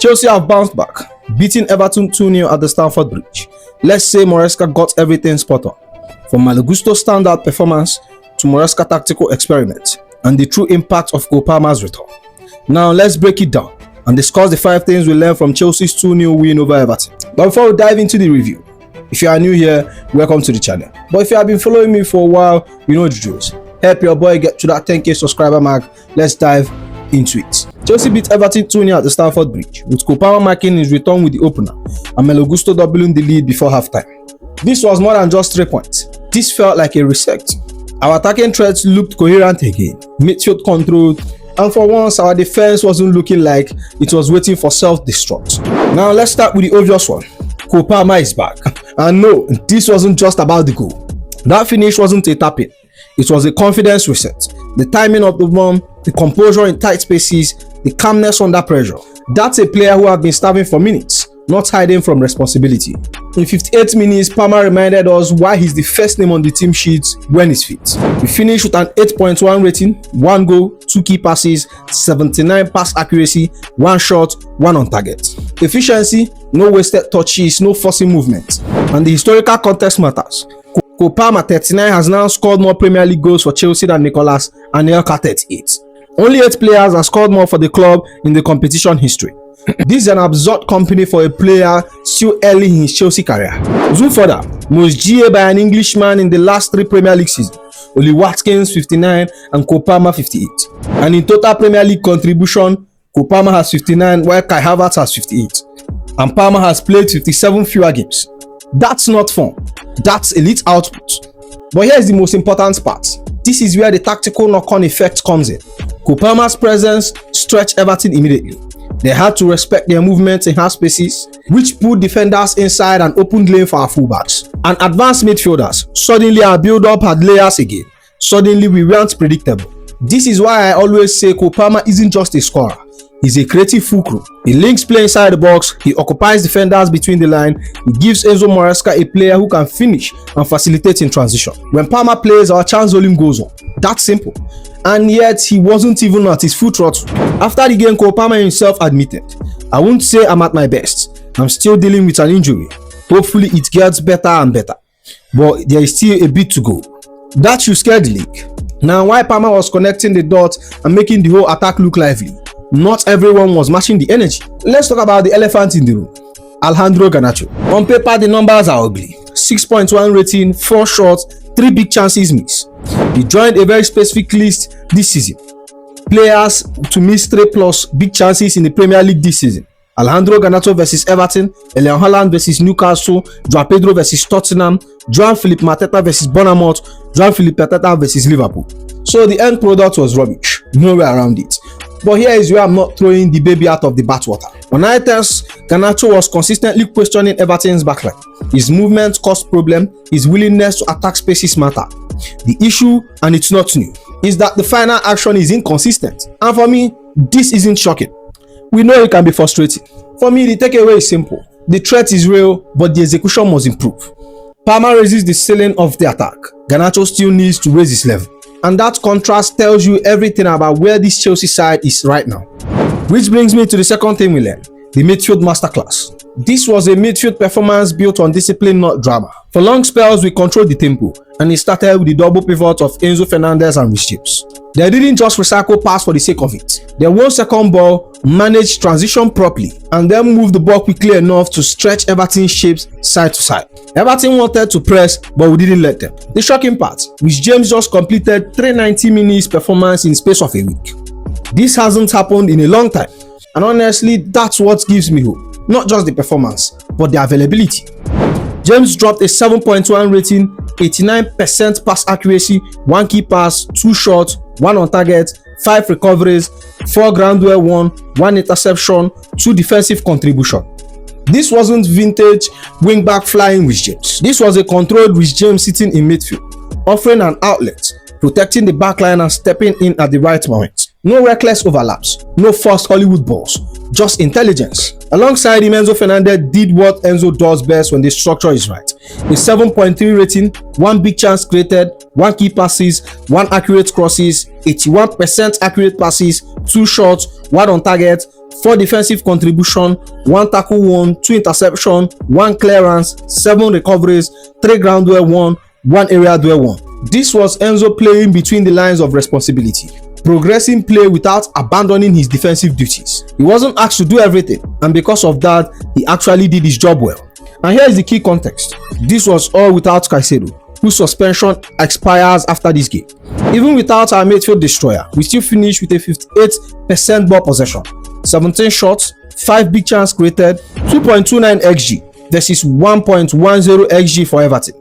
Chelsea have bounced back, beating Everton 2-0 at the Stamford Bridge. Let's say Maresca got everything spot on, from Malo Gusto standout performance to Maresca tactical experiment and the true impact of Cole Palmer's return. Now let's break it down and discuss the 5 things we learned from Chelsea's 2-0 win over Everton. But before we dive into the review, if you are new here, welcome to the channel. But if you have been following me for a while, you know the drills. Help your boy get to that 10k subscriber mark. Let's dive into it. Chelsea beat Everton 2-0 at the Stamford Bridge, with Cole Palmer marking his return with the opener and Malo Gusto doubling the lead before halftime. This was more than just 3 points. This felt like a reset. Our attacking threats looked coherent again, midfield controlled, and for once our defense wasn't looking like it was waiting for self-destruct. Now let's start with the obvious one. Cole Palmer is back. And no, this wasn't just about the goal. That finish wasn't a tap-in. It was a confidence reset. The timing of the bomb, the composure in tight spaces, the calmness under pressure. That's a player who had been starving for minutes, not hiding from responsibility. In 58 minutes, Palmer reminded us why he's the first name on the team sheet when he's fit. We finished with an 8.1 rating, 1 goal, 2 key passes, 79 pass accuracy, 1 shot, 1 on target. Efficiency, no wasted touches, no forcing movement. And the historical context matters. Cole Palmer 39 has now scored more Premier League goals for Chelsea than Nicolas Anelka 38. Only 8 players have scored more for the club in the competition history. This is an absurd company for a player still early in his Chelsea career. Zoom further, most GA by an Englishman in the last 3 Premier League seasons. Oli Watkins 59 and Cole Palmer 58. And in total Premier League contribution, Cole Palmer has 59 while Kai Havertz has 58. And Palmer has played 57 fewer games. That's not fun. That's elite output. But here's the most important part. This is where the tactical knock-on effect comes in. Cole Palmer's presence stretched Everton immediately. They had to respect their movements in half spaces, which put defenders inside and opened lane for our fullbacks. And advanced midfielders. Suddenly our build-up had layers again. Suddenly we weren't predictable. This is why I always say Cole Palmer isn't just a scorer. He's a creative fulcrum. He links play inside the box, he occupies defenders between the line, he gives Enzo Maresca a player who can finish and facilitate in transition. When Palmer plays, our chance volume goes up. That's simple. And yet, he wasn't even at his full throttle. After the game, Cole Palmer himself admitted, "I won't say I'm at my best. I'm still dealing with an injury. Hopefully it gets better and better. But there is still a bit to go." That should scare the league. Now, while Palmer was connecting the dots and making the whole attack look lively, not everyone was matching the energy. Let's talk about the elephant in the room, Alejandro Garnacho. On paper, the numbers are ugly. 6.1 rating, 4 shots, 3 big chances missed. He joined a very specific list this season. Players to miss 3+ big chances in the Premier League this season. Alejandro Garnacho versus Everton, Erling Haaland versus Newcastle, Joao Pedro versus Tottenham, João-Philippe Mateta versus Bournemouth, João-Philippe Mateta versus Liverpool. So the end product was rubbish, no way around it. But here is where I'm not throwing the baby out of the bathwater. On eye test, Garnacho was consistently questioning Everton's backline. His movement caused problem, his willingness to attack spaces matter. The issue, and it's not new, is that the final action is inconsistent. And for me, this isn't shocking. We know it can be frustrating. For me, the takeaway is simple. The threat is real, but the execution must improve. Palmer raises the ceiling of the attack. Garnacho still needs to raise his level. And that contrast tells you everything about where this Chelsea side is right now. Which brings me to the second thing we learned, the midfield masterclass. This was a midfield performance built on discipline, not drama. For long spells, we controlled the tempo, and it started with the double pivot of Enzo Fernandez and Reece James. They didn't just recycle pass for the sake of it. They won second ball, managed transition properly, and then moved the ball quickly enough to stretch Everton's shapes side to side. Everton wanted to press, but we didn't let them. The shocking part, Reece James just completed 390 minutes performance in the space of a week. This hasn't happened in a long time, and honestly, that's what gives me hope. Not just the performance, but the availability. James dropped a 7.1 rating, 89% pass accuracy, 1 key pass, 2 shots, 1 on target, 5 recoveries, 4 ground duel won, 1 interception, 2 defensive contribution. This wasn't vintage wing-back flying Reece James. This was a controlled Reece James sitting in midfield, offering an outlet, protecting the backline and stepping in at the right moment. No reckless overlaps, no forced Hollywood balls, just intelligence. Alongside him, Enzo Fernandez did what Enzo does best when the structure is right. A 7.3 rating, 1 big chance created, 1 key passes, 1 accurate crosses, 81% accurate passes, 2 shots, 1 on target, 4 defensive contribution, 1 tackle won, 2 interception, 1 clearance, 7 recoveries, 3 ground duel won, 1 area duel won. This was Enzo playing between the lines of responsibility, progressing play without abandoning his defensive duties. He wasn't asked to do everything, and because of that, he actually did his job well. And here is the key context. This was all without Caicedo, whose suspension expires after this game. Even without our midfield destroyer, we still finished with a 58% ball possession, 17 shots, 5 big chance created, 2.29 xg versus 1.10 xg for Everton.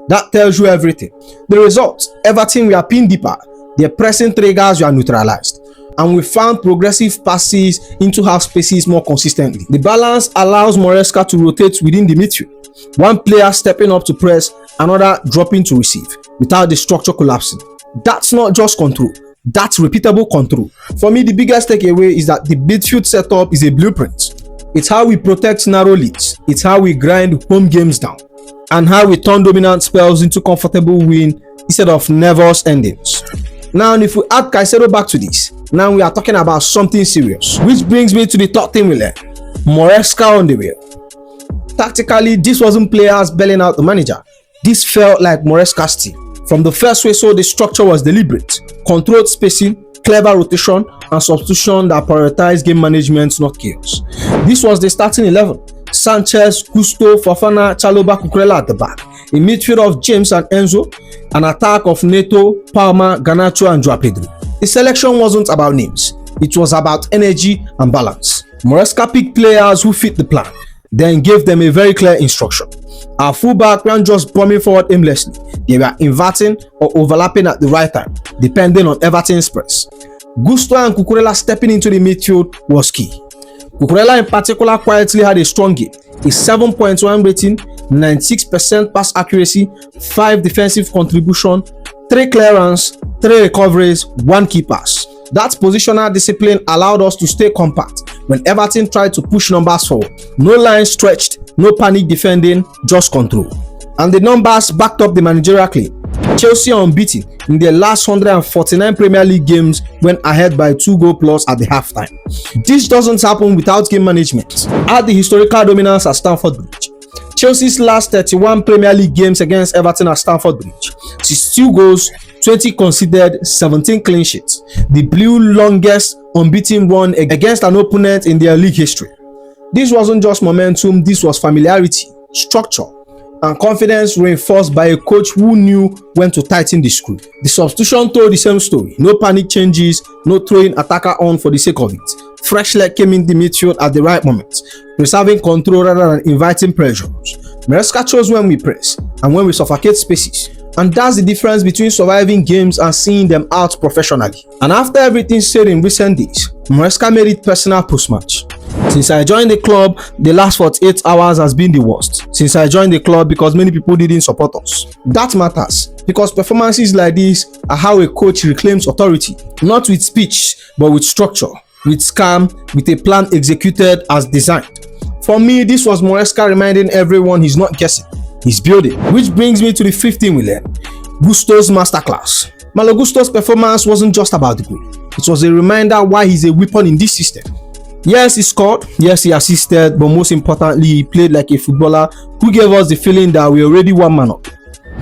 That tells you everything. The result: Everton were pinned deeper, their pressing triggers were neutralized, and we found progressive passes into half spaces more consistently. The balance allows Maresca to rotate within the midfield, one player stepping up to press, another dropping to receive, without the structure collapsing. That's not just control, that's repeatable control. For me, the biggest takeaway is that the midfield setup is a blueprint. It's how we protect narrow leads, it's how we grind home games down, and how we turn dominant spells into comfortable win instead of nervous endings. Now, if we add Caicedo back to this, now we are talking about something serious, which brings me to the third thing we learned: Maresca on the wheel. Tactically, this wasn't players bailing out the manager. This felt like Maresca's team. From the first whistle, the structure was deliberate, controlled spacing, clever rotation, and substitution that prioritized game management, not chaos. This was the starting 11. Sanchez, Gusto, Fofana, Chalobah, Cucurella at the back. A midfield of James and Enzo, an attack of Neto, Palma, Garnacho, and Joao Pedro. The selection wasn't about names, it was about energy and balance. Maresca picked players who fit the plan, then gave them a very clear instruction. Our fullback weren't just bombing forward aimlessly, they were inverting or overlapping at the right time, depending on Everton's press. Gusto and Cucurella stepping into the midfield was key. Cucurella in particular quietly had a strong game, a 7.1 rating, 96% pass accuracy, 5 defensive contribution, 3 clearance, 3 recoveries, 1 key pass. That positional discipline allowed us to stay compact when Everton tried to push numbers forward. No line stretched, no panic defending, just control. And the numbers backed up the managerial claim. Chelsea are unbeaten in their last 149 Premier League games when ahead by 2 goal plus at the halftime. This doesn't happen without game management. Add the historical dominance at Stamford Bridge. Chelsea's last 31 Premier League games against Everton at Stamford Bridge: 62 goals, 20 conceded, 17 clean sheets. The Blue longest unbeaten run against an opponent in their league history. This wasn't just momentum, this was familiarity, structure, and confidence reinforced by a coach who knew when to tighten the screw. The substitution told the same story: no panic changes, no throwing attacker on for the sake of it. Fresh leg came in the midfield at the right moment, preserving control rather than inviting pressures. Maresca chose when we press and when we suffocate spaces, and that's the difference between surviving games and seeing them out professionally. And after everything said in recent days, Maresca made it personal post-match. Since I joined the club, the last 48 hours has been the worst. Since I joined the club, because many people didn't support us. That matters, because performances like this are how a coach reclaims authority, not with speech, but with structure, with calm, with a plan executed as designed. For me, this was Maresca reminding everyone he's not guessing, he's building. Which brings me to the 5th thing we learned: Gusto's masterclass. Malo Gusto's performance wasn't just about the goal, it was a reminder why he's a weapon in this system. Yes, he scored, yes, he assisted, but most importantly, he played like a footballer who gave us the feeling that we already one man up.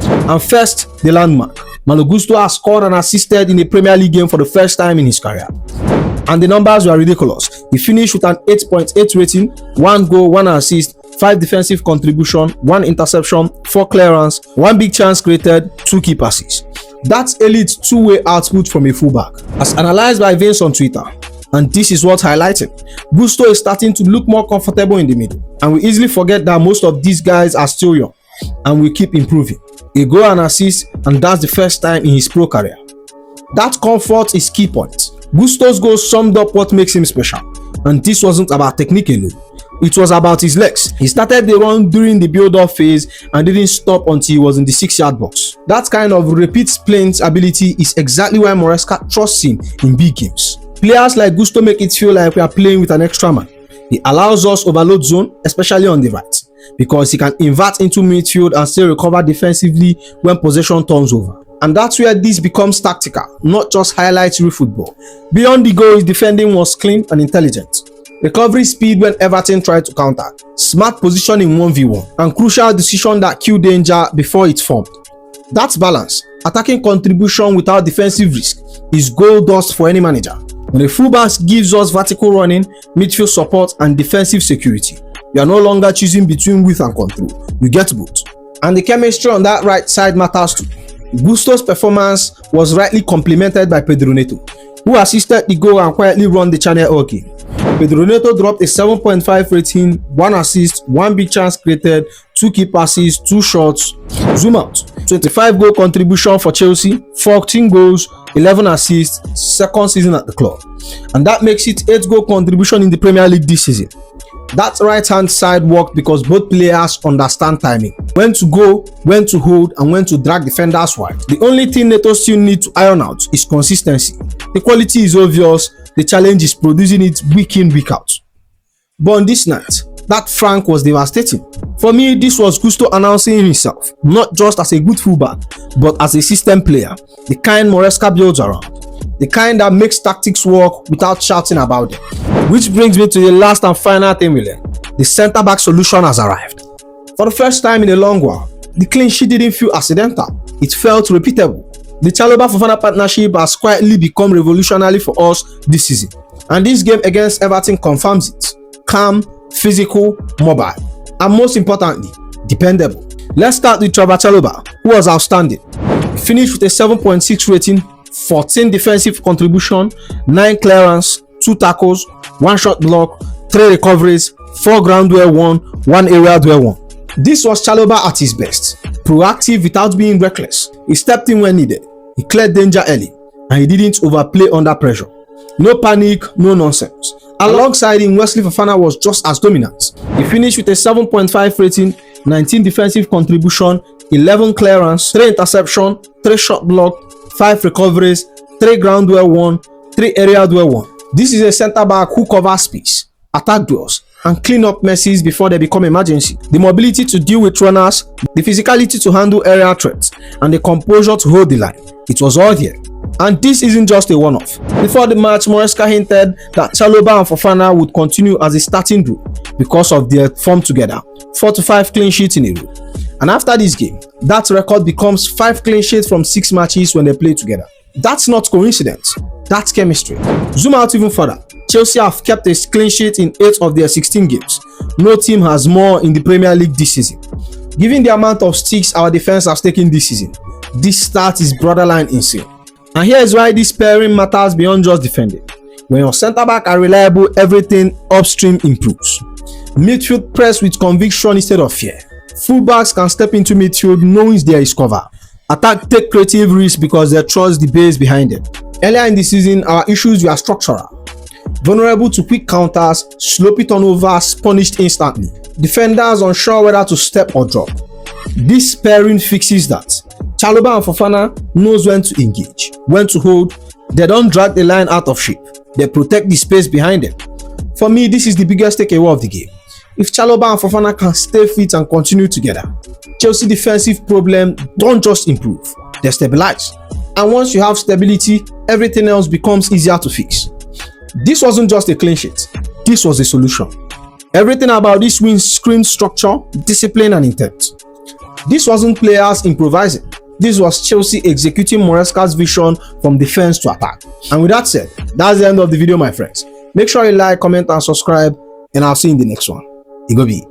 And first, the landmark: Malo Gusto has scored and assisted in a Premier League game for the first time in his career. And the numbers were ridiculous. He finished with an 8.8 rating, 1 goal, 1 assist, 5 defensive contribution, 1 interception, 4 clearance, 1 big chance created, 2 key passes. That's elite two-way output from a fullback, as analyzed by Vince on Twitter. And this is what's highlighting: Gusto is starting to look more comfortable in the middle, and we easily forget that most of these guys are still young and will keep improving. A goal and assist, and that's the first time in his pro career. That comfort is key point. Gusto's goal summed up what makes him special, and this wasn't about technique alone. It was about his legs. He started the run during the build-up phase and didn't stop until he was in the 6-yard box. That kind of repeat sprint ability is exactly why Maresca trusts him in big games. Players like Gusto make it feel like we are playing with an extra man. He allows us overload zone, especially on the right, because he can invert into midfield and still recover defensively when possession turns over. And that's where this becomes tactical, not just highlights real football. Beyond the goal, his defending was clean and intelligent. recovery speed when Everton tried to counter, smart position in 1v1, and crucial decision that killed danger before it formed. That balance, attacking contribution without defensive risk, is gold dust for any manager. When a fullback gives us vertical running, midfield support, and defensive security, we are no longer choosing between width and control. We get both. And the chemistry on that right side matters too. Gusto's performance was rightly complemented by Pedro Neto, who assisted the goal and quietly run the channel all game. Pedro Neto dropped a 7.5 rating, 1 assist, 1 big chance created, 2 key passes, 2 shots. Zoom out. 25 goal contribution for Chelsea, 14 goals, 11 assists, second season at the club. And that makes it 8 goal contribution in the Premier League this season. That right hand side worked because both players understand timing, when to go, when to hold, and when to drag defenders wide. The only thing Neto still needs to iron out is consistency. The quality is obvious, the challenge is producing it week in, week out. But on this night, that flank was devastating. For me, this was Gusto announcing himself, not just as a good fullback, but as a system player, the kind Maresca builds around, the kind that makes tactics work without shouting about them. Which brings me to the last and final thing we learned. The centre-back solution has arrived. For the first time in a long while, the clean sheet didn't feel accidental, it felt repeatable. The Chalobah-Fofana partnership has quietly become revolutionary for us this season. And this game against Everton confirms it. Calm, physical, mobile, and most importantly, dependable. Let's start with Chalobah, who was outstanding. He finished with a 7.6 rating, 14 defensive contribution, 9 clearance, 2 tackles, 1 shot block, 3 recoveries, 4 ground duel won, 1 area duel won. This was Chalobah at his best, proactive without being reckless. He stepped in when needed, he cleared danger early, and he didn't overplay under pressure. No panic, no nonsense. Alongside him, Wesley Fofana was just as dominant. He finished with a 7.5 rating, 19 defensive contribution, 11 clearance, 3 interception, 3 shot block, 5 recoveries, 3 ground duel won, 3 area duel won. This is a centre-back who covers space, attack duels, and clean up messes before they become emergency. The mobility to deal with runners, the physicality to handle area threats, and the composure to hold the line. It was all here. And this isn't just a one-off. Before the match, Maresca hinted that Chalobah and Fofana would continue as a starting group because of their form together, 4 to 5 clean sheets in a row. And after this game, that record becomes 5 clean sheets from 6 matches when they play together. That's not coincidence, that's chemistry. Zoom out even further. Chelsea have kept a clean sheet in 8 of their 16 games. No team has more in the Premier League this season. Given the amount of sticks our defense has taken this season, this start is borderline insane. And here is why this pairing matters beyond just defending. When your centre-back are reliable, everything upstream improves. Midfield press with conviction instead of fear. Fullbacks can step into midfield knowing there is cover. Attack take creative risks because they trust the base behind them. Earlier in the season, our issues were structural. Vulnerable to quick counters, sloppy turnovers punished instantly. Defenders unsure whether to step or drop. This pairing fixes that. Chalobah and Fofana knows when to engage, when to hold. They don't drag the line out of shape. They protect the space behind them. For me, this is the biggest takeaway of the game. If Chalobah and Fofana can stay fit and continue together, Chelsea defensive problem don't just improve, they stabilize. And once you have stability, everything else becomes easier to fix. This wasn't just a clean sheet, this was a solution. Everything about this win screams structure, discipline, and intent. This wasn't players improvising. This was Chelsea executing Maresca's vision from defense to attack. And with that said, that's the end of the video, my friends. Make sure you like, comment, and subscribe, and I'll see you in the next one. Igobi.